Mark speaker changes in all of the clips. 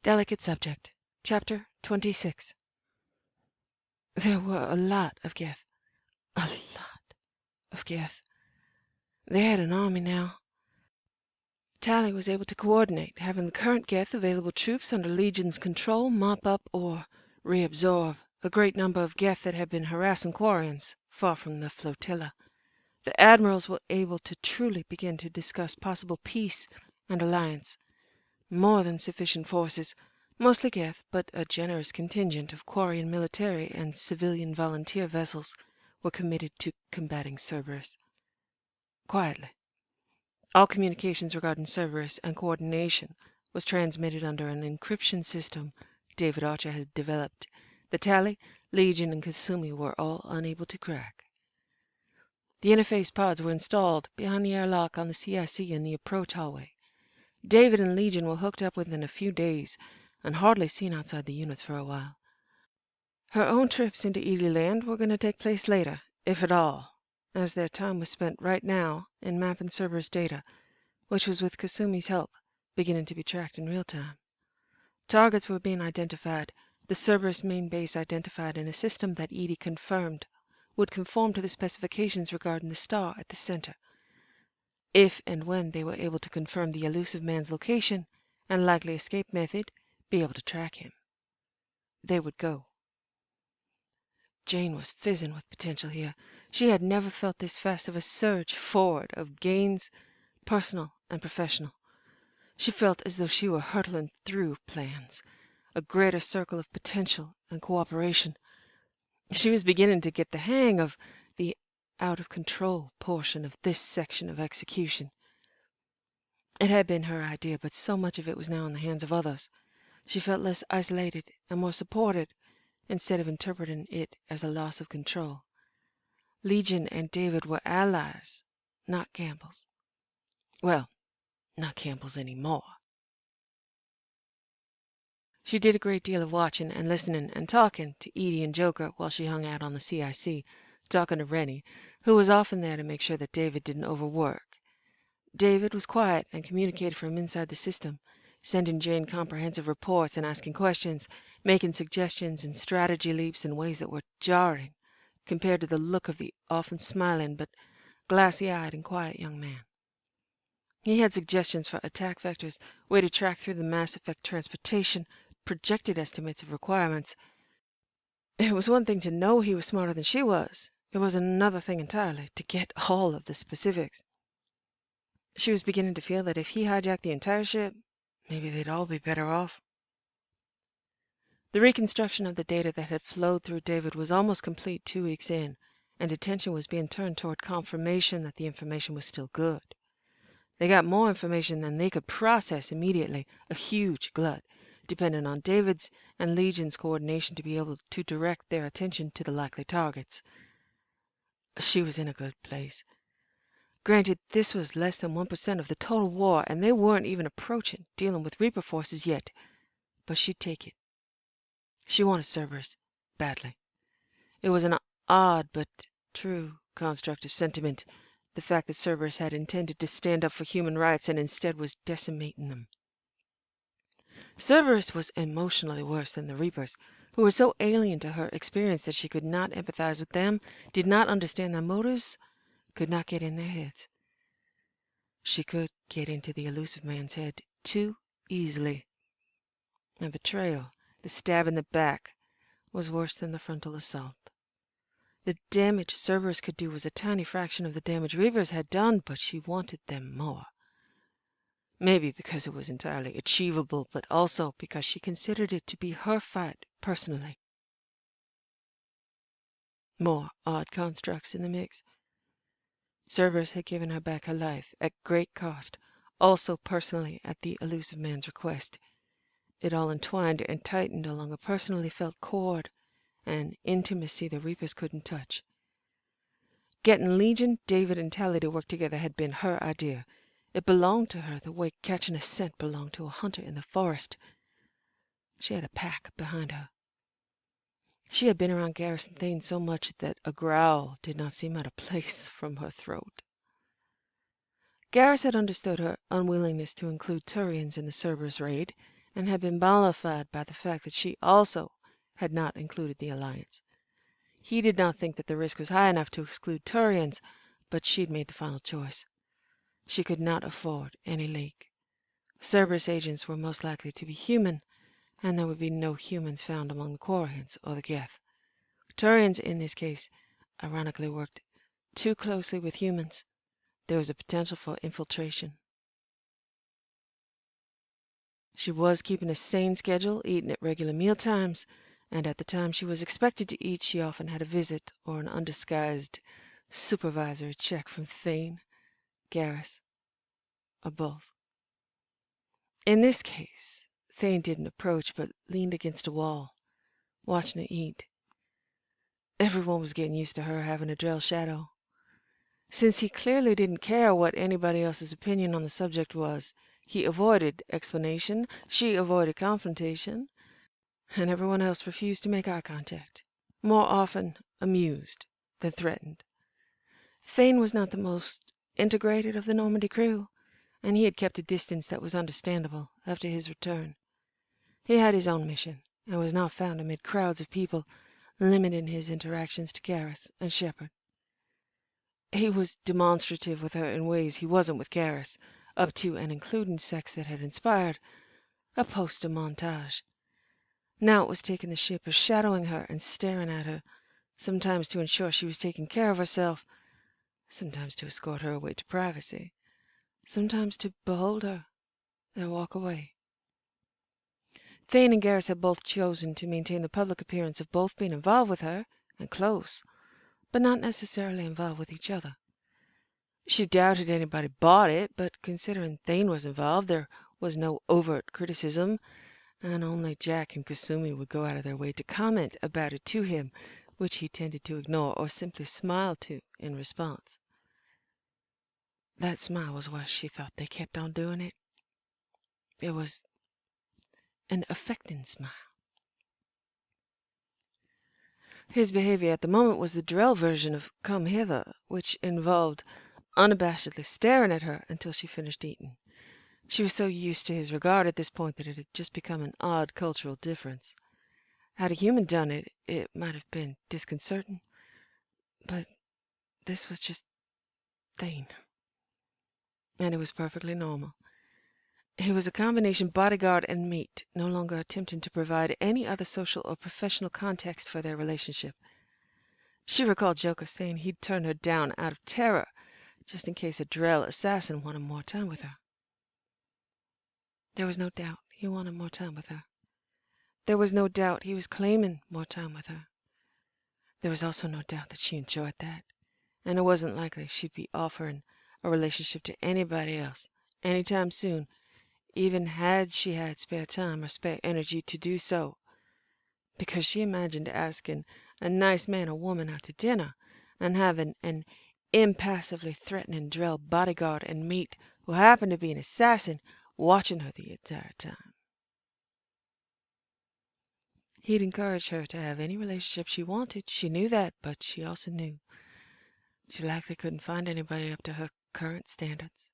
Speaker 1: Delicate subject. Chapter 26. There were a lot of Geth. A lot of Geth. They had an army now. Tally was able to coordinate, having the current Geth available troops under Legion's control mop up or reabsorb a great number of Geth that had been harassing Quarians far from the flotilla. The admirals were able to truly begin to discuss possible peace and alliance. More than sufficient forces, mostly Geth, but a generous contingent of Quarian military and civilian volunteer vessels, were committed to combating Cerberus. Quietly. All communications regarding Cerberus and coordination was transmitted under an encryption system David Archer had developed. The Tally, Legion, and Kasumi were all unable to crack. The interface pods were installed behind the airlock on the CIC in the approach hallway. David and Legion were hooked up within a few days and hardly seen outside the units for a while. Her own trips into Ely Land were going to take place later, if at all, as their time was spent right now in mapping Cerberus data, which was with Kasumi's help beginning to be tracked in real time. Targets were being identified, the Cerberus main base identified in a system that Edie confirmed would conform to the specifications regarding the star at the center. If and when they were able to confirm the elusive man's location and likely escape method, be able to track him, they would go. Jane was fizzing with potential here. She had never felt this fast of a surge forward of gains, personal and professional. She felt as though she were hurtling through plans, a greater circle of potential and cooperation. She was beginning to get the hang of the out-of-control portion of this section of execution. It had been her idea, but so much of it was now in the hands of others. She felt less isolated and more supported, instead of interpreting it as a loss of control. Legion and David were allies, not Campbells. Well, not Campbells anymore. She did a great deal of watching and listening and talking to Edie and Joker while she hung out on the CIC, talking to Rennie, who was often there to make sure that David didn't overwork. David was quiet and communicated from inside the system, sending Jane comprehensive reports and asking questions, making suggestions and strategy leaps in ways that were jarring compared to the look of the often smiling but glassy-eyed and quiet young man. He had suggestions for attack vectors, way to track through the Mass Effect transportation, projected estimates of requirements. It was one thing to know he was smarter than she was. It was another thing entirely to get all of the specifics. She was beginning to feel that if he hijacked the entire ship, maybe they'd all be better off. The reconstruction of the data that had flowed through David was almost complete 2 weeks in, and attention was being turned toward confirmation that the information was still good. They got more information than they could process immediately, a huge glut, depending on David's and Legion's coordination to be able to direct their attention to the likely targets. She was in a good place. Granted, this was less than 1% of the total war, and they weren't even approaching dealing with Reaper forces yet, but she'd take it. She wanted Cerberus badly. It was an odd but true construct of sentiment, the fact that Cerberus had intended to stand up for human rights and instead was decimating them. Cerberus was emotionally worse than the Reapers, who were so alien to her experience that she could not empathize with them, did not understand their motives, could not get in their heads. She could get into the elusive man's head too easily. The betrayal, the stab in the back, was worse than the frontal assault. The damage Cerberus could do was a tiny fraction of the damage Reapers had done, but she wanted them more. Maybe because it was entirely achievable, but also because she considered it to be her fight personally. More odd constructs in the mix. Cerberus had given her back her life at great cost, also personally at the elusive man's request. It all entwined and tightened along a personally felt cord, an intimacy the Reapers couldn't touch. Getting Legion, David, and Tally to work together had been her idea. It belonged to her the way catching a scent belonged to a hunter in the forest. She had a pack behind her. She had been around Garrus and Thane so much that a growl did not seem out of place from her throat. Garrus had understood her unwillingness to include Turians in the Cerberus raid, and had been mollified by the fact that she also had not included the alliance. He did not think that the risk was high enough to exclude Turians, but she'd made the final choice. She could not afford any leak. Cerberus agents were most likely to be human, and there would be no humans found among the Quarians or the Geth. Turians, in this case, ironically worked too closely with humans. There was a potential for infiltration. She was keeping a sane schedule, eating at regular meal times, and at the time she was expected to eat, she often had a visit or an undisguised supervisory check from Thane, Garrus, or both. In this case, Thane didn't approach but leaned against a wall, watching her eat. Everyone was getting used to her having a Drell shadow. Since he clearly didn't care what anybody else's opinion on the subject was, he avoided explanation, she avoided confrontation, and everyone else refused to make eye contact, more often amused than threatened. Thane was not the most integrated of the Normandy crew, and he had kept a distance that was understandable after his return. He had his own mission, and was not found amid crowds of people, limiting his interactions to Garrus and Shepard. He was demonstrative with her in ways he wasn't with Garrus, up to and including sex that had inspired a poster montage. Now it was taking the shape of shadowing her and staring at her, sometimes to ensure she was taking care of herself, sometimes to escort her away to privacy, sometimes to behold her and walk away. Thane and Garrus had both chosen to maintain the public appearance of both being involved with her, and close, but not necessarily involved with each other. She doubted anybody bought it, but considering Thane was involved, there was no overt criticism, and only Jack and Kasumi would go out of their way to comment about it to him, which he tended to ignore or simply smile to in response. That smile was why she thought they kept on doing it. It was an affecting smile. His behavior at the moment was the Drell version of "come hither," which involved unabashedly staring at her until she finished eating. She was so used to his regard at this point that it had just become an odd cultural difference. Had a human done it, it might have been disconcerting, but this was just Thane, and it was perfectly normal. He was a combination bodyguard and mate, no longer attempting to provide any other social or professional context for their relationship. She recalled Joka saying he'd turn her down out of terror, just in case a Drell assassin wanted more time with her. There was no doubt he wanted more time with her. There was no doubt he was claiming more time with her. There was also no doubt that she enjoyed that, and it wasn't likely she'd be offering a relationship to anybody else anytime soon, even had she had spare time or spare energy to do so, because she imagined asking a nice man or woman out to dinner and having an impassively threatening Drell bodyguard and mate who happened to be an assassin watching her the entire time. He'd encourage her to have any relationship she wanted. She knew that, but she also knew she likely couldn't find anybody up to her current standards.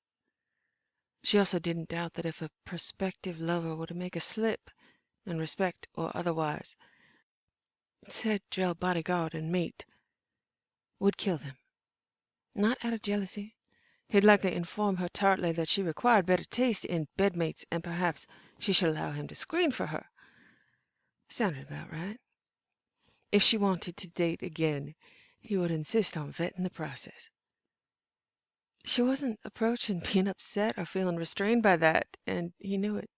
Speaker 1: She also didn't doubt that if a prospective lover were to make a slip, in respect or otherwise, said Drell bodyguard and mate would kill them. Not out of jealousy. He'd likely inform her tartly that she required better taste in bedmates, and perhaps she should allow him to screen for her. Sounded about right. If she wanted to date again, he would insist on vetting the process. She wasn't approaching being upset or feeling restrained by that, and he knew it.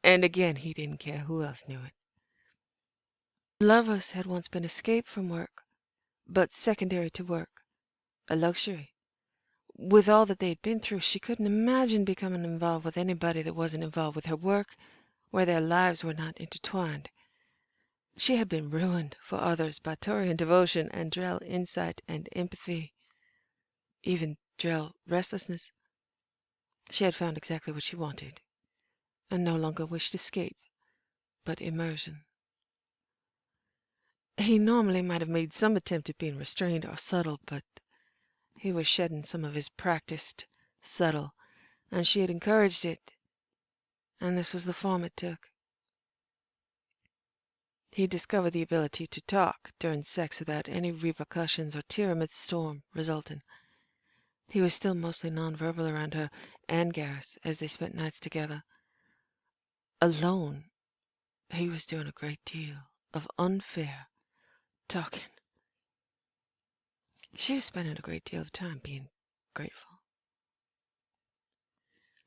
Speaker 1: And again, he didn't care who else knew it. Lovers had once been escape from work, but secondary to work, a luxury. With all that they'd been through, she couldn't imagine becoming involved with anybody that wasn't involved with her work, where their lives were not intertwined. She had been ruined for others by Turian devotion and Drell insight and empathy, even Drell restlessness. She had found exactly what she wanted, and no longer wished escape, but immersion. He normally might have made some attempt at being restrained or subtle, but he was shedding some of his practiced subtle, and she had encouraged it, and this was the form it took. He discovered the ability to talk during sex without any repercussions or tear amidst storm resulting. He was still mostly nonverbal around her and Garrus as they spent nights together. Alone, he was doing a great deal of unfair talking. She was spending a great deal of time being grateful.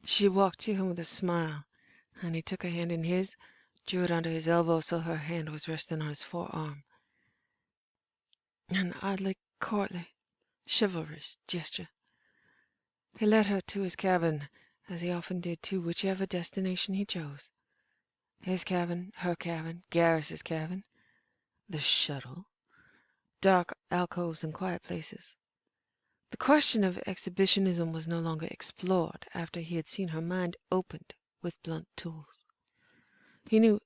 Speaker 1: She walked to him with a smile, and he took her hand in his, drew it under his elbow so her hand was resting on his forearm. An oddly courtly, chivalrous gesture. He led her to his cabin, as he often did to whichever destination he chose. His cabin, her cabin, Garrus's cabin, the shuttle, dark alcoves and quiet places. The question of exhibitionism was no longer explored after he had seen her mind opened with blunt tools. He knew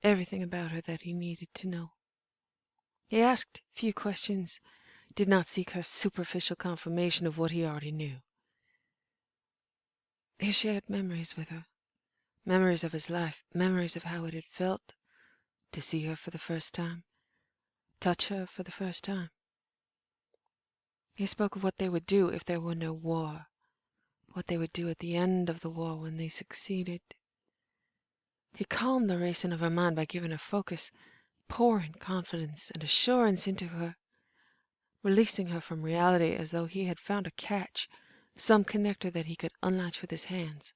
Speaker 1: everything about her that he needed to know. He asked few questions, did not seek her superficial confirmation of what he already knew. He shared memories with her, memories of his life, memories of how it had felt to see her for the first time, touch her for the first time. He spoke of what they would do if there were no war, what they would do at the end of the war when they succeeded. He calmed the racing of her mind by giving her focus, pouring confidence and assurance into her, releasing her from reality as though he had found a catch, some connector that he could unlatch with his hands,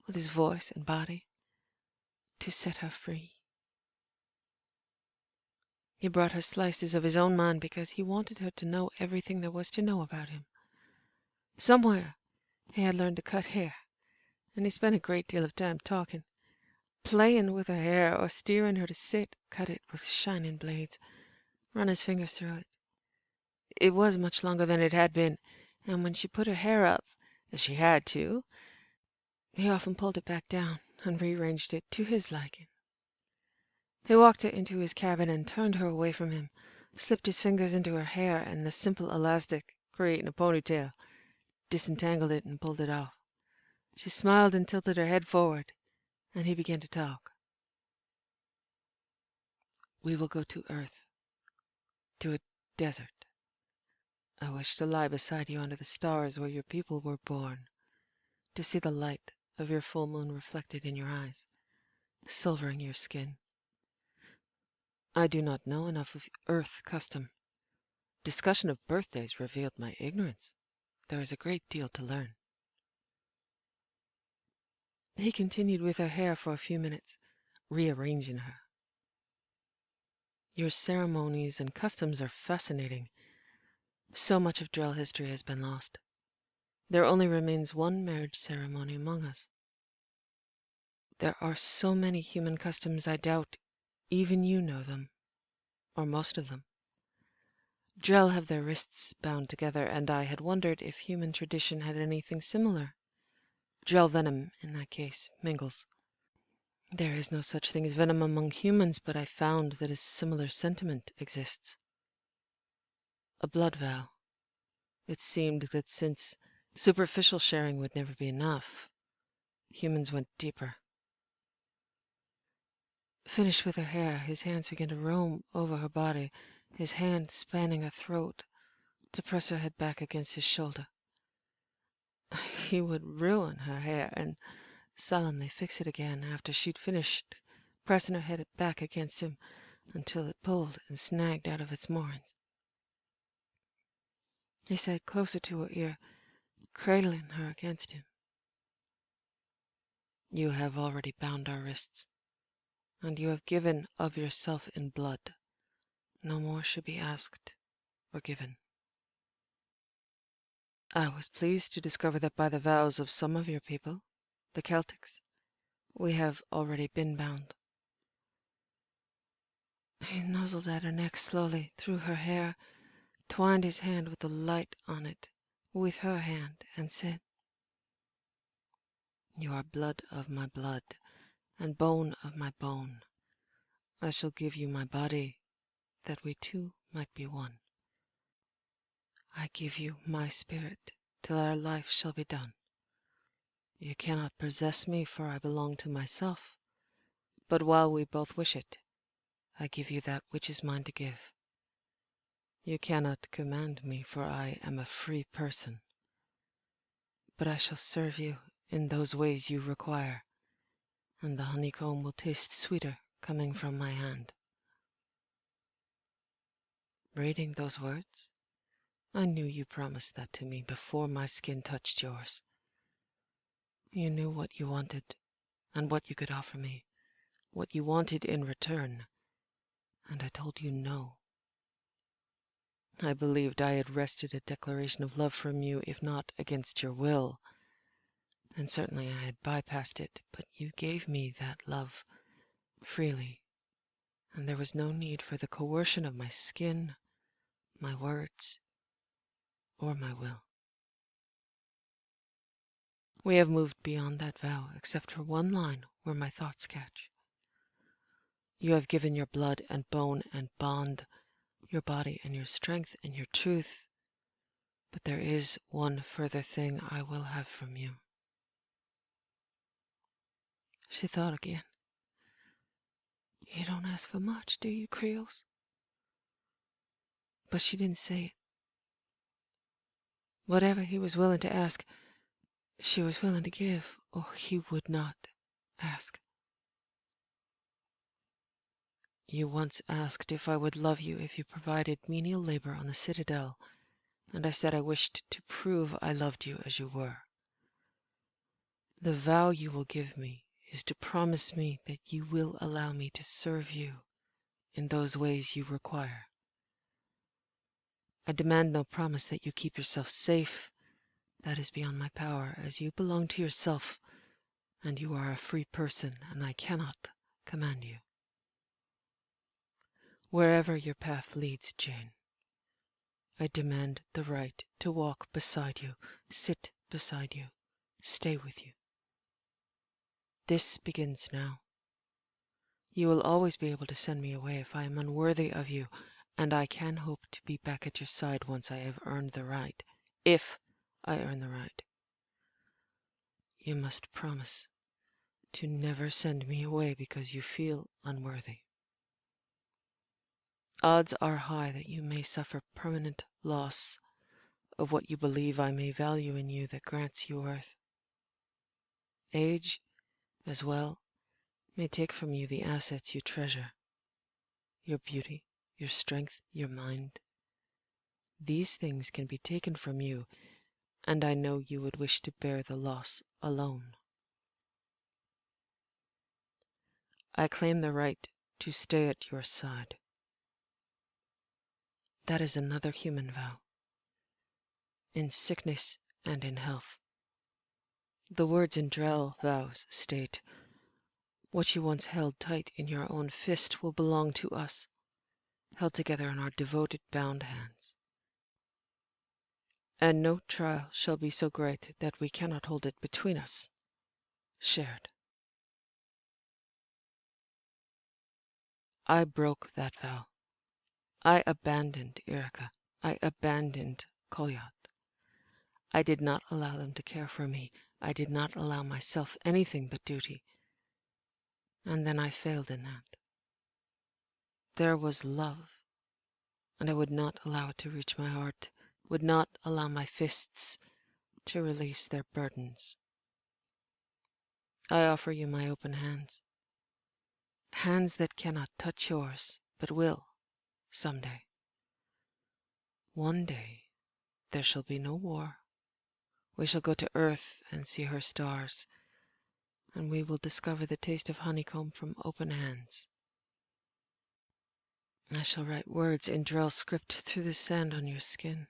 Speaker 1: with his voice and body, to set her free. He brought her slices of his own mind because he wanted her to know everything there was to know about him. Somewhere he had learned to cut hair, and he spent a great deal of time talking, playing with her hair or steering her to sit, cut it with shining blades, run his fingers through it. It was much longer than it had been, and when she put her hair up, as she had to, he often pulled it back down and rearranged it to his liking. He walked her into his cabin and turned her away from him, slipped his fingers into her hair and the simple elastic, creating a ponytail, disentangled it and pulled it off. She smiled and tilted her head forward, and he began to talk. We will go to Earth, to a desert. I wish to lie beside you under the stars where your people were born, to see the light of your full moon reflected in your eyes, silvering your skin. I do not know enough of Earth custom. Discussion of birthdays revealed my ignorance. There is a great deal to learn. He continued with her hair for a few minutes, rearranging her. Your ceremonies and customs are fascinating. So much of Drell history has been lost. There only remains one marriage ceremony among us. There are so many human customs I doubt even you know them, or most of them. Drell have their wrists bound together, and I had wondered if human tradition had anything similar. Drell venom, in that case, mingles. There is no such thing as venom among humans, but I found that a similar sentiment exists. A blood vow. It seemed that since superficial sharing would never be enough, humans went deeper. Finished with her hair, his hands began to roam over her body, his hand spanning her throat to press her head back against his shoulder. He would ruin her hair and solemnly fix it again after she'd finished pressing her head back against him until it pulled and snagged out of its moorings. He sat closer to her ear, cradling her against him. You have already bound our wrists, and you have given of yourself in blood. No more should be asked or given. I was pleased to discover that by the vows of some of your people, the Celtics, we have already been bound. He nuzzled at her neck slowly, through her hair, twined his hand with the light on it with her hand, and said, You are blood of my blood, and bone of my bone. I shall give you my body, that we two might be one. I give you my spirit, till our life shall be done. You cannot possess me, for I belong to myself. But while we both wish it, I give you that which is mine to give. You cannot command me, for I am a free person. But I shall serve you in those ways you require, and the honeycomb will taste sweeter coming from my hand. Reading those words, I knew you promised that to me before my skin touched yours. You knew what you wanted, and what you could offer me, what you wanted in return, and I told you no. I believed I had wrested a declaration of love from you, if not against your will, and certainly I had bypassed it, but you gave me that love freely, and there was no need for the coercion of my skin, my words, or my will. We have moved beyond that vow, except for one line where my thoughts catch. You have given your blood and bone and bond, your body and your strength and your truth, but there is one further thing I will have from you. She thought again. You don't ask for much, do you, Krios? But she didn't say it. Whatever he was willing to ask, she was willing to give, or he would not ask. You once asked if I would love you if you provided menial labor on the citadel, and I said I wished to prove I loved you as you were. The vow you will give me is to promise me that you will allow me to serve you in those ways you require. I demand no promise that you keep yourself safe. That is beyond my power, as you belong to yourself, and you are a free person, and I cannot command you. Wherever your path leads, Jane, I demand the right to walk beside you, sit beside you, stay with you. This begins now. You will always be able to send me away if I am unworthy of you, and I can hope to be back at your side once I have earned the right, if I earn the right. You must promise to never send me away because you feel unworthy. Odds are high that you may suffer permanent loss of what you believe I may value in you that grants you worth. Age, as well, may take from you the assets you treasure, your beauty, your strength, your mind. These things can be taken from you, and I know you would wish to bear the loss alone. I claim the right to stay at your side. That is another human vow, in sickness and in health. The words in Drell vows state, what you once held tight in your own fist will belong to us, held together in our devoted bound hands. And no trial shall be so great that we cannot hold it between us, shared. I broke that vow. I abandoned Erica. I abandoned Kolyat. I did not allow them to care for me. I did not allow myself anything but duty. And then I failed in that. There was love, and I would not allow it to reach my heart, would not allow my fists to release their burdens. I offer you my open hands, hands that cannot touch yours, but will, someday. One day there shall be no war. We shall go to earth and see her stars, and we will discover the taste of honeycomb from open hands. I shall write words in Drell script through the sand on your skin,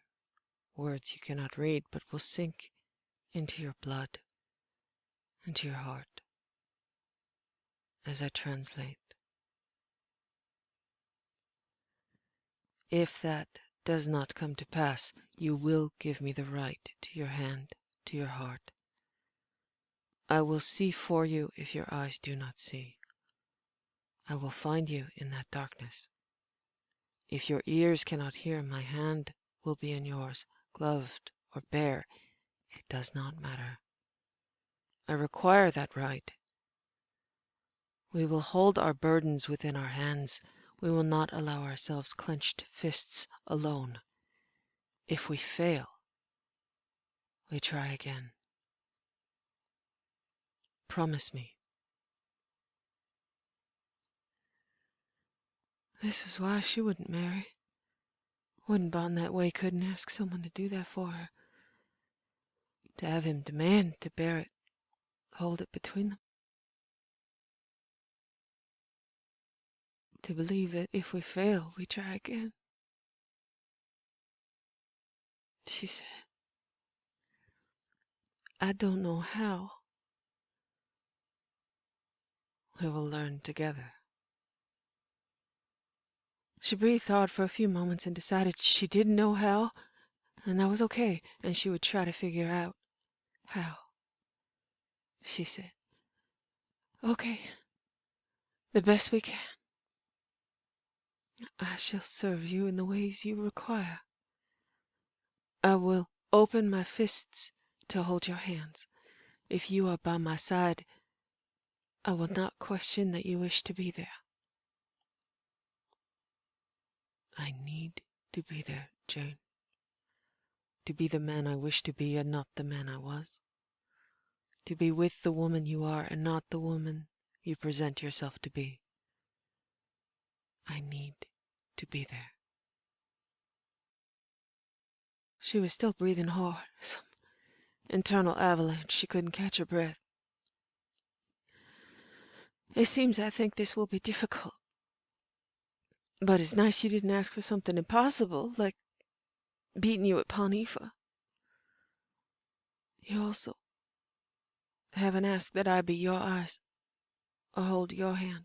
Speaker 1: words you cannot read but will sink into your blood, into your heart, as I translate. If that does not come to pass, you will give me the right to your hand, to your heart. I will see for you if your eyes do not see. I will find you in that darkness. If your ears cannot hear, my hand will be in yours, gloved or bare. It does not matter. I require that right. We will hold our burdens within our hands. We will not allow ourselves clenched fists alone. If we fail, we try again. Promise me. This was why she wouldn't marry. Wouldn't bond that way, couldn't ask someone to do that for her. To have him demand to bear it, hold it between them. To believe that if we fail, we try again. She said, I don't know how. We will learn together. She breathed hard for a few moments and decided she didn't know how, and that was okay, and she would try to figure out how. She said, okay, the best we can. I shall serve you in the ways you require. I will open my fists to hold your hands. If you are by my side, I will not question that you wish to be there. I need to be there, Jane. To be the man I wish to be and not the man I was. To be with the woman you are and not the woman you present yourself to be. I need to be there. She was still breathing hard, some internal avalanche. She couldn't catch her breath. It seems I think this will be difficult. But it's nice you didn't ask for something impossible, like beating you at Panifa. You also haven't asked that I be your eyes or hold your hand.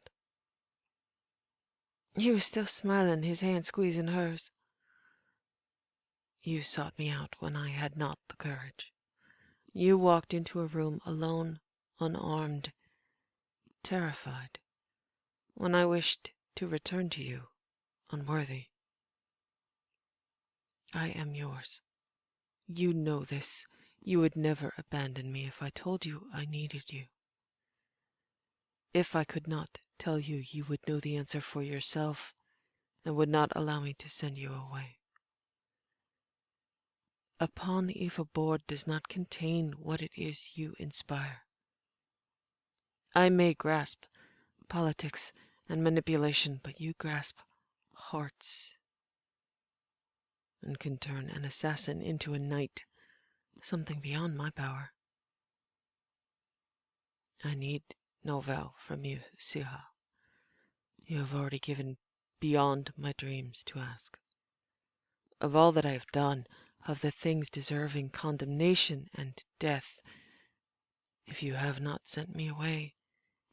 Speaker 1: He was still smiling, his hand squeezing hers. You sought me out when I had not the courage. You walked into a room alone, unarmed, terrified, when I wished to return to you, unworthy. I am yours. You know this. You would never abandon me if I told you I needed you. If I could not tell you, you would know the answer for yourself and would not allow me to send you away. A Panifa board does not contain what it is you inspire. I may grasp politics and manipulation, but you grasp hearts and can turn an assassin into a knight, something beyond my power. I need no vow from you, Siha. You have already given beyond my dreams to ask. Of all that I have done, of the things deserving condemnation and death, if you have not sent me away,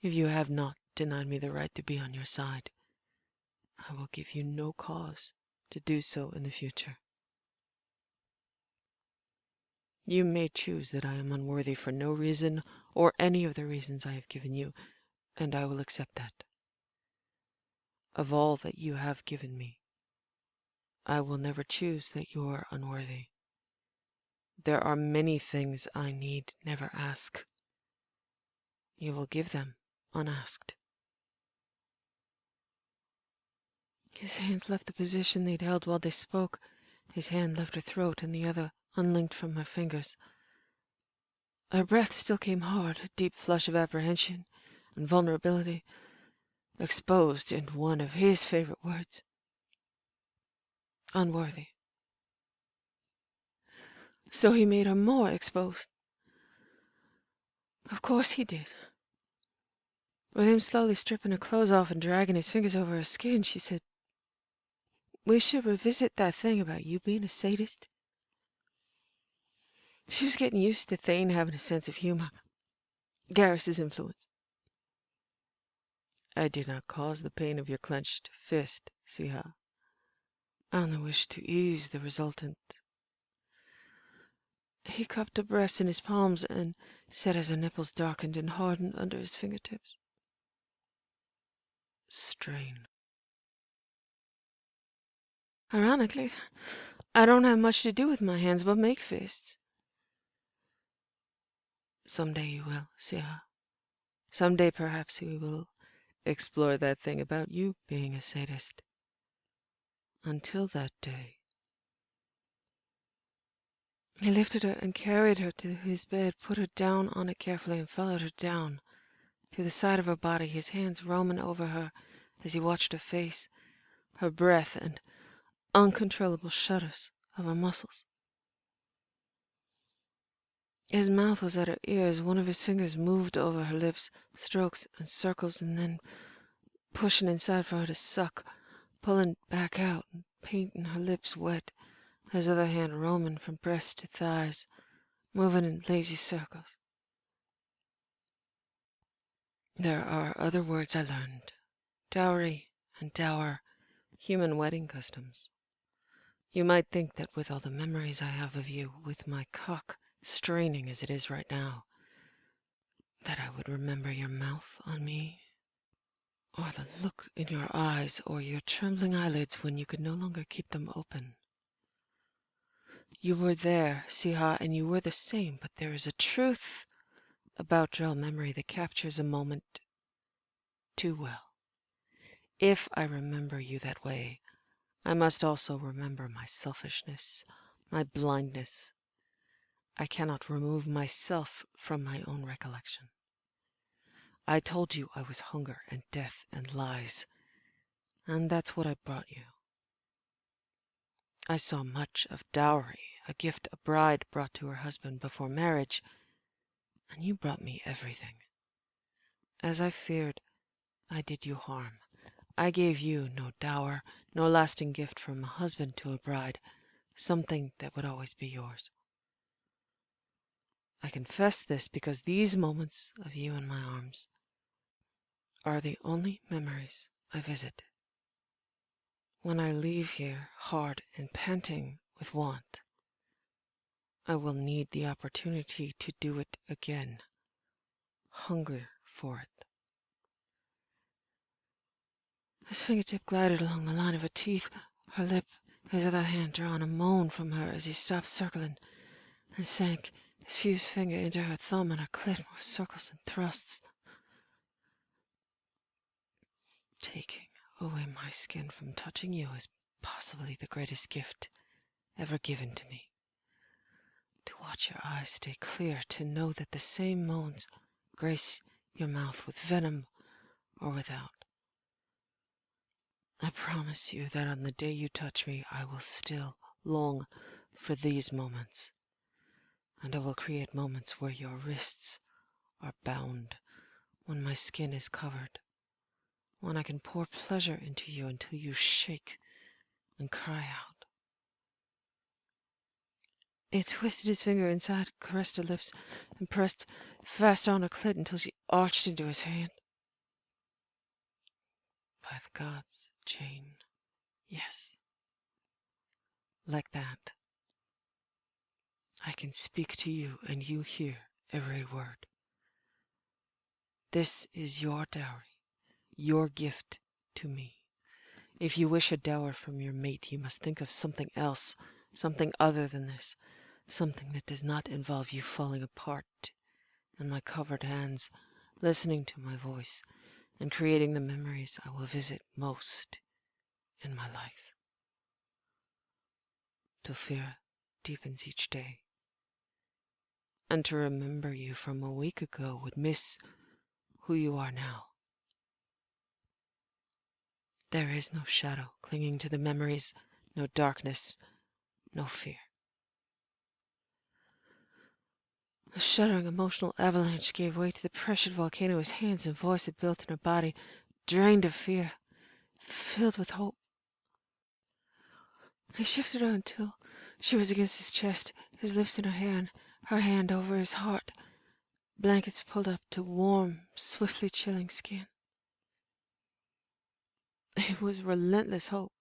Speaker 1: if you have not denied me the right to be on your side, I will give you no cause to do so in the future. You may choose that I am unworthy for no reason or any of the reasons I have given you, and I will accept that. Of all that you have given me, I will never choose that you are unworthy. There are many things I need never ask. You will give them unasked. His hands left the position they'd held while they spoke. His hand left her throat and the other unlinked from her fingers. Her breath still came hard, a deep flush of apprehension and vulnerability, exposed in one of his favorite words. Unworthy. So he made her more exposed. Of course he did. With him slowly stripping her clothes off and dragging his fingers over her skin, she said, we should revisit that thing about you being a sadist. She was getting used to Thane having a sense of humor. Garrus's influence. I did not cause the pain of your clenched fist, Siha. I only wished to ease the resultant. He cupped her breasts in his palms and said as her nipples darkened and hardened under his fingertips. Strain. Ironically, I don't have much to do with my hands but make fists. Someday you will, Sia. Someday perhaps we will explore that thing about you being a sadist. Until that day. He lifted her and carried her to his bed, put her down on it carefully, and followed her down to the side of her body, his hands roaming over her as he watched her face, her breath, and uncontrollable shudders of her muscles. His mouth was at her ears. One of his fingers moved over her lips, strokes and circles, and then pushing inside for her to suck, pulling back out and painting her lips wet, his other hand roaming from breast to thighs, moving in lazy circles. There are other words I learned. Dowry and dower, human wedding customs. You might think that with all the memories I have of you, with my cock straining as it is right now, that I would remember your mouth on me, or the look in your eyes, or your trembling eyelids when you could no longer keep them open. You were there, Siha, and you were the same, but there is a truth about drill memory that captures a moment too well. If I remember you that way, I must also remember my selfishness, my blindness. I cannot remove myself from my own recollection. I told you I was hunger and death and lies, and that's what I brought you. I saw much of dowry, a gift a bride brought to her husband before marriage, and you brought me everything. As I feared, I did you harm. I gave you no dower, no lasting gift from a husband to a bride, something that would always be yours. I confess this because these moments of you in my arms are the only memories I visit. When I leave here, hard and panting with want, I will need the opportunity to do it again. Hunger for it. His fingertip glided along the line of her teeth, her lip, his other hand drawing a moan from her as he stopped circling and sank his fused finger into her thumb and her clit more circles and thrusts, taking away my skin from touching you is possibly the greatest gift ever given to me. To watch your eyes stay clear, to know that the same moans grace your mouth with venom or without. I promise you that on the day you touch me, I will still long for these moments, and I will create moments where your wrists are bound, when my skin is covered, when I can pour pleasure into you until you shake and cry out. He twisted his finger inside, caressed her lips, and pressed fast on her clit until she arched into his hand. By the gods, Jane, yes. Like that. I can speak to you and you hear every word. This is your dowry, your gift to me. If you wish a dower from your mate, you must think of something else, something other than this, something that does not involve you falling apart in my covered hands, listening to my voice, and creating the memories I will visit most in my life. Till fear deepens each day, and to remember you from a week ago would miss who you are now. There is no shadow clinging to the memories, no darkness, no fear. A shuddering emotional avalanche gave way to the pressured volcano his hands and voice had built in her body, drained of fear, filled with hope. He shifted her until she was against his chest, his lips in her hair and her hand over his heart, blankets pulled up to warm, swiftly chilling skin. It was relentless hope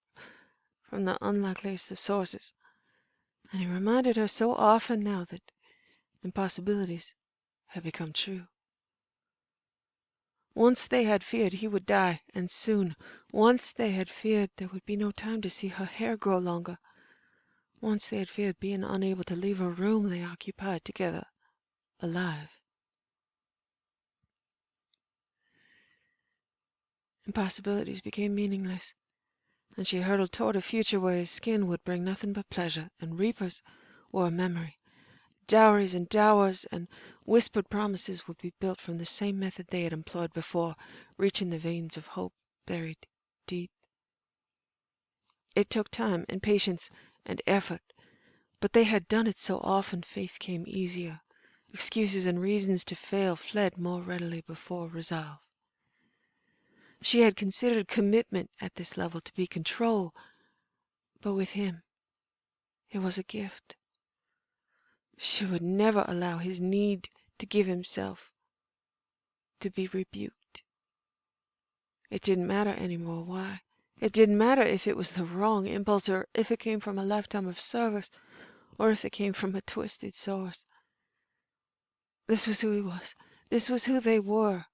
Speaker 1: from the unlikeliest of sources, and he reminded her so often now that impossibilities had become true. Once they had feared he would die, and soon. Once they had feared there would be no time to see her hair grow longer. Once they had feared being unable to leave a room they occupied together, alive. Impossibilities became meaningless, and she hurtled toward a future where his skin would bring nothing but pleasure, and reapers were a memory. Dowries and dowers and whispered promises would be built from the same method they had employed before, reaching the veins of hope buried deep. It took time and patience and effort, but they had done it so often faith came easier. Excuses and reasons to fail fled more readily before resolve. She had considered commitment at this level to be control, but with him it was a gift. She would never allow his need to give himself to be rebuked. It didn't matter anymore why. It didn't matter if it was the wrong impulse, or if it came from a lifetime of service, or if it came from a twisted source. This was who he was. This was who they were.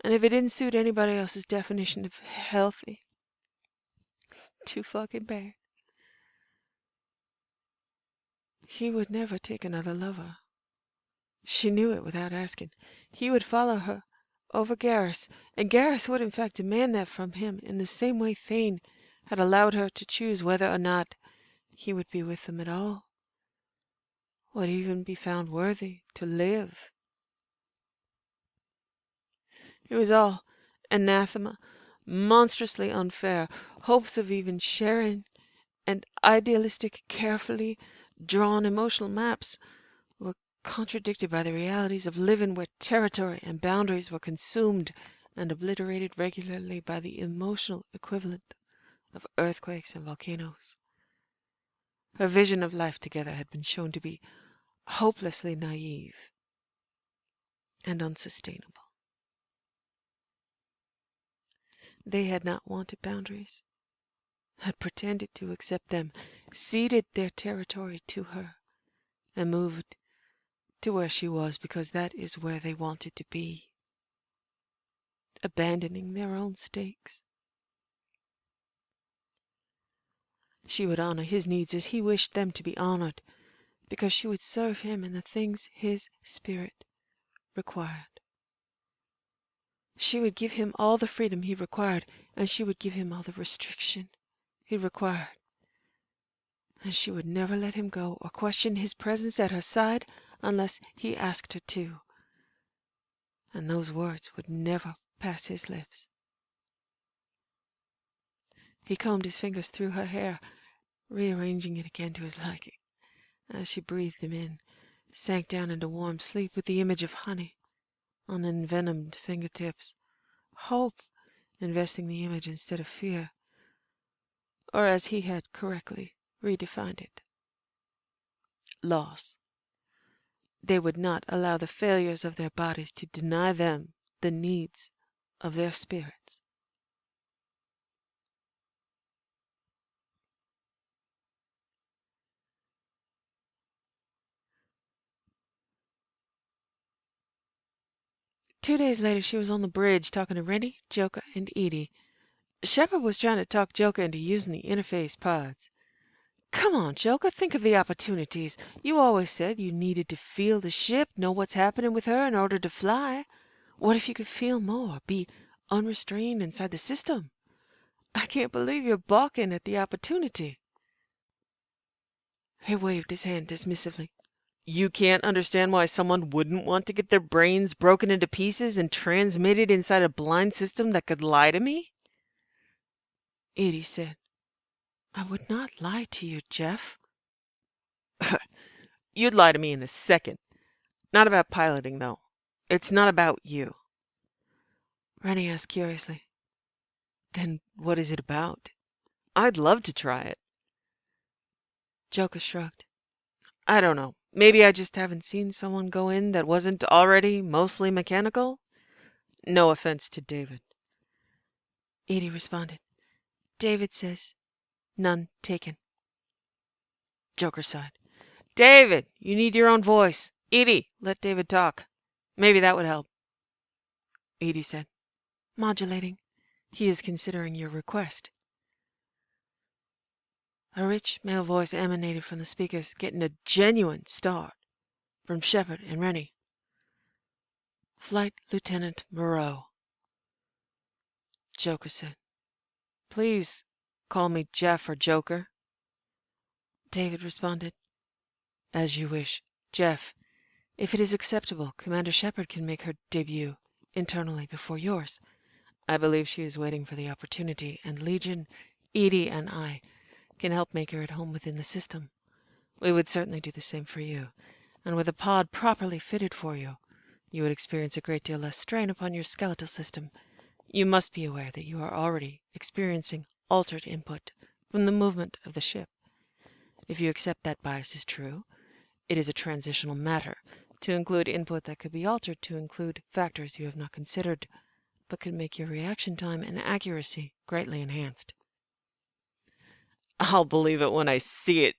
Speaker 1: And if it didn't suit anybody else's definition of healthy, too fucking bad. He would never take another lover. She knew it without asking. He would follow her over Garrus, and Garrus would in fact demand that from him in the same way Thane had allowed her to choose whether or not he would be with them at all, would even be found worthy to live. It was all anathema, monstrously unfair. Hopes of even sharing and idealistic, carefully drawn emotional maps were contradicted by the realities of living where territory and boundaries were consumed and obliterated regularly by the emotional equivalent of earthquakes and volcanoes. Her vision of life together had been shown to be hopelessly naive and unsustainable. They had not wanted boundaries, had pretended to accept them, ceded their territory to her, and moved to where she was because that is where they wanted to be, abandoning their own stakes. She would honor his needs as he wished them to be honored, because she would serve him in the things his spirit required. She would give him all the freedom he required, and she would give him all the restriction he required. And she would never let him go or question his presence at her side unless he asked her to. And those words would never pass his lips. He combed his fingers through her hair, rearranging it again to his liking. As she breathed him in, sank down into warm sleep with the image of honey on envenomed fingertips, hope investing the image instead of fear, or as he had correctly redefined it, loss. They would not allow the failures of their bodies to deny them the needs of their spirits. Two days later she was on the bridge talking to Rennie, Joka, and Edie. Shepard was trying to talk Joka into using the interface pods. Come on, Joka, think of the opportunities. You always said you needed to feel the ship, know what's happening with her in order to fly. What if you could feel more, be unrestrained inside the system? I can't believe you're balking at the opportunity. He waved his hand dismissively. You can't understand why someone wouldn't want to get their brains broken into pieces and transmitted inside a blind system that could lie to me? Edie said, I would not lie to you, Jeff. You'd lie to me in a second. Not about piloting, though. It's not about you. Rennie asked curiously, Then what is it about? I'd love to try it. Joka shrugged. I don't know. Maybe I just haven't seen someone go in that wasn't already mostly mechanical? No offense to David. Edie responded. David says, none taken. Joker sighed. David, you need your own voice. Edie, let David talk. Maybe that would help. Edie said, modulating. He is considering your request. A rich male voice emanated from the speakers, getting a genuine start from Shepard and Rennie. Flight Lieutenant Moreau. Joker said. Please call me Jeff or Joker. David responded. As you wish. Jeff, if it is acceptable, Commander Shepard can make her debut internally before yours. I believe she is waiting for the opportunity, and Legion, Edie, and I can help make her at home within the system. We would certainly do the same for you, and with a pod properly fitted for you, you would experience a great deal less strain upon your skeletal system. You must be aware that you are already experiencing altered input from the movement of the ship. If you accept that bias is true, it is a transitional matter to include input that could be altered to include factors you have not considered, but could make your reaction time and accuracy greatly enhanced. I'll believe it when I see it.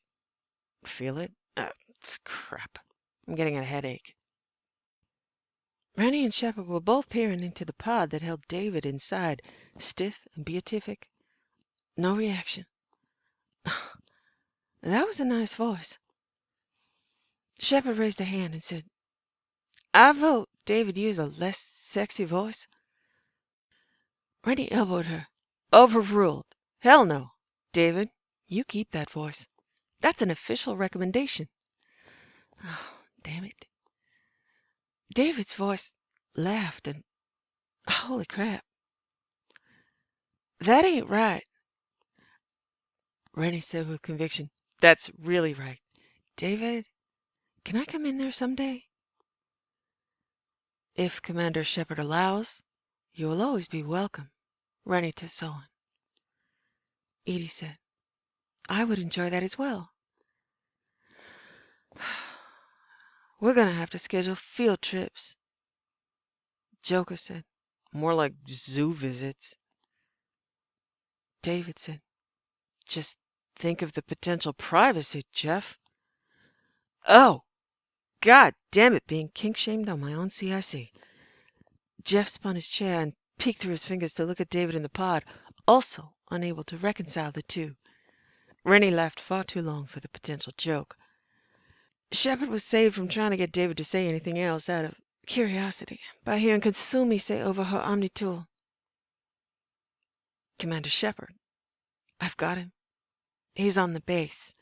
Speaker 1: Feel it? Crap. I'm getting a headache. Rennie and Shepard were both peering into the pod that held David inside, stiff and beatific. No reaction. That was a nice voice. Shepard raised a hand and said, I vote David use a less sexy voice. Rennie elbowed her. Overruled. Hell no. David, you keep that voice. That's an official recommendation. Oh, damn it. David's voice laughed and, holy crap. That ain't right. Rennie said with conviction. That's really right. David, can I come in there someday? If Commander Shepard allows, you will always be welcome. Rennie Tessoan. Edie said, I would enjoy that as well. We're going to have to schedule field trips. Joker said, more like zoo visits. David said, just think of the potential privacy, Jeff. Oh, God damn it, being kink-shamed on my own CIC. Jeff spun his chair and peeked through his fingers to look at David in the pod, also unable to reconcile the two. Rennie laughed far too long for the potential joke. Shepard was saved from trying to get David to say anything else out of curiosity by hearing Kasumi say over her omnitool, Commander Shepard, I've got him. He's on the base.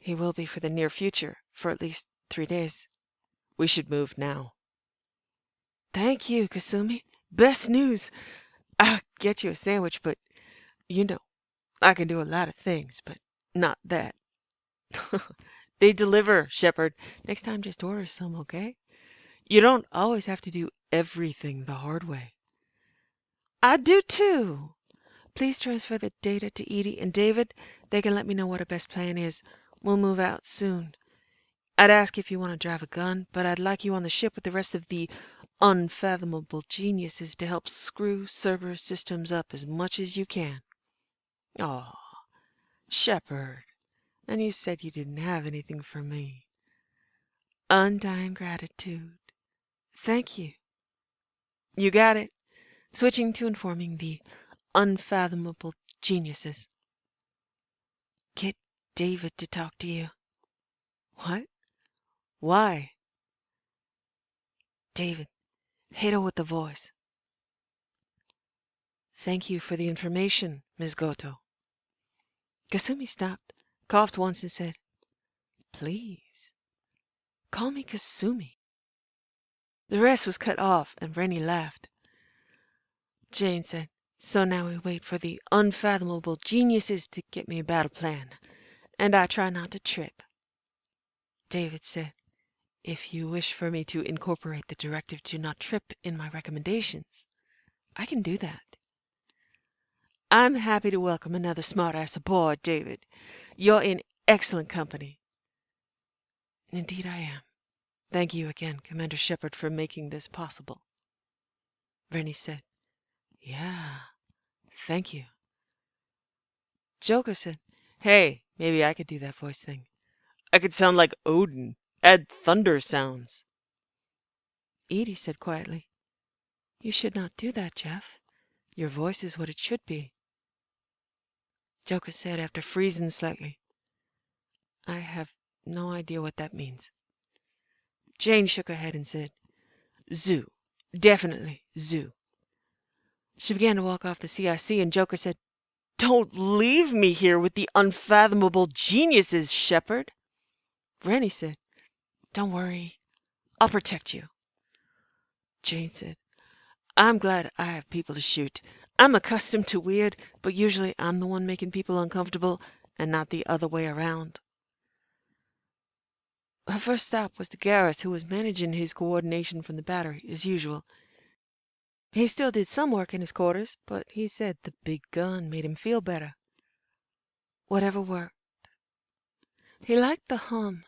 Speaker 1: He will be for the near future, for at least 3 days. We should move now. Thank you, Kasumi. Best news. I'll get you a sandwich, but, you know, I can do a lot of things, but not that. They deliver, Shepard. Next time, just order some, okay? You don't always have to do everything the hard way. I do too. Please transfer the data to Edie and David. They can let me know what our best plan is. We'll move out soon. I'd ask if you want to drive a gun, but I'd like you on the ship with the rest of the unfathomable geniuses to help screw server systems up as much as you can. Aw, Shepard. And you said you didn't have anything for me. Undying gratitude. Thank you. You got it. Switching to informing the unfathomable geniuses. Get David to talk to you. What? Why? David, hit her with the voice. Thank you for the information, Ms. Goto. Kasumi stopped, coughed once and said, Please, call me Kasumi. The rest was cut off and Rennie laughed. Jane said, So now we wait for the unfathomable geniuses to get me a battle plan, and I try not to trip. David said, If you wish for me to incorporate the directive to not trip in my recommendations, I can do that. I'm happy to welcome another smartass aboard, David. You're in excellent company. Indeed I am. Thank you again, Commander Shepard, for making this possible. Rennie said, Yeah, thank you. Joker said, Hey, maybe I could do that voice thing. I could sound like Odin. Add thunder sounds. Edie said quietly, You should not do that, Jeff. Your voice is what it should be. Joker said after freezing slightly, I have no idea what that means. Jane shook her head and said, Zoo. Definitely zoo. She began to walk off the CIC, and Joker said, "Don't leave me here with the unfathomable geniuses, Shepard." Rennie said, "Don't worry. I'll protect you." Jane said, "I'm glad I have people to shoot. I'm accustomed to weird, but usually I'm the one making people uncomfortable and not the other way around." Her first stop was to Garrus, who was managing his coordination from the battery, as usual. He still did some work in his quarters, but he said the big gun made him feel better. Whatever worked. He liked the hum,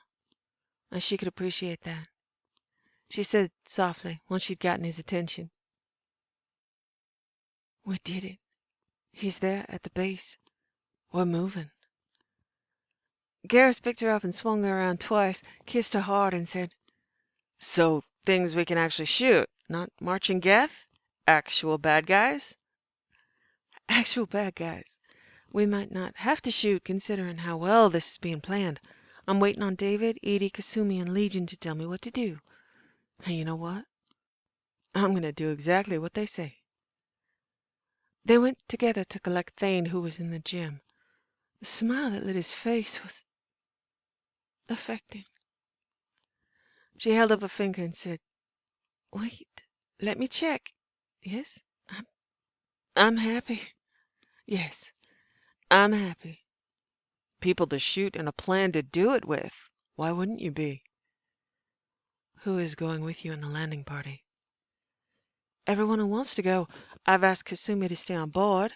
Speaker 1: and she could appreciate that. She said softly, once she'd gotten his attention, "We did it. He's there at the base. We're moving." Garrus picked her up and swung her around twice, kissed her hard, and said, "So, things we can actually shoot, not marching Geth? Actual bad guys?" "Actual bad guys. We might not have to shoot, considering how well this is being planned. I'm waiting on David, Edie, Kasumi, and Legion to tell me what to do. And you know what? I'm going to do exactly what they say." They went together to collect Thane, who was in the gym. The smile that lit his face was affecting. She held up a finger and said, "Wait, let me check. Yes, I'm happy. Yes, I'm happy. People to shoot and a plan to do it with. Why wouldn't you be?" "Who is going with you in the landing party?" "Everyone who wants to go. I've asked Kasumi to stay on board.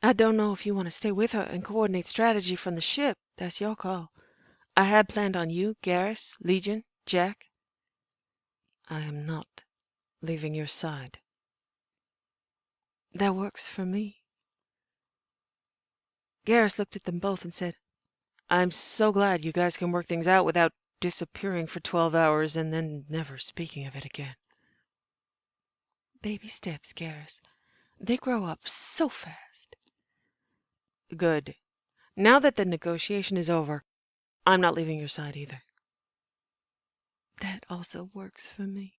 Speaker 1: I don't know if you want to stay with her and coordinate strategy from the ship. That's your call. I had planned on you, Garrus, Legion, Jack." "I am not leaving your side." "That works for me." Garrus looked at them both and said, "I'm so glad you guys can work things out without disappearing for 12 hours and then never speaking of it again." "Baby steps, Garrus. They grow up so fast." "Good. Now that the negotiation is over, I'm not leaving your side either." "That also works for me."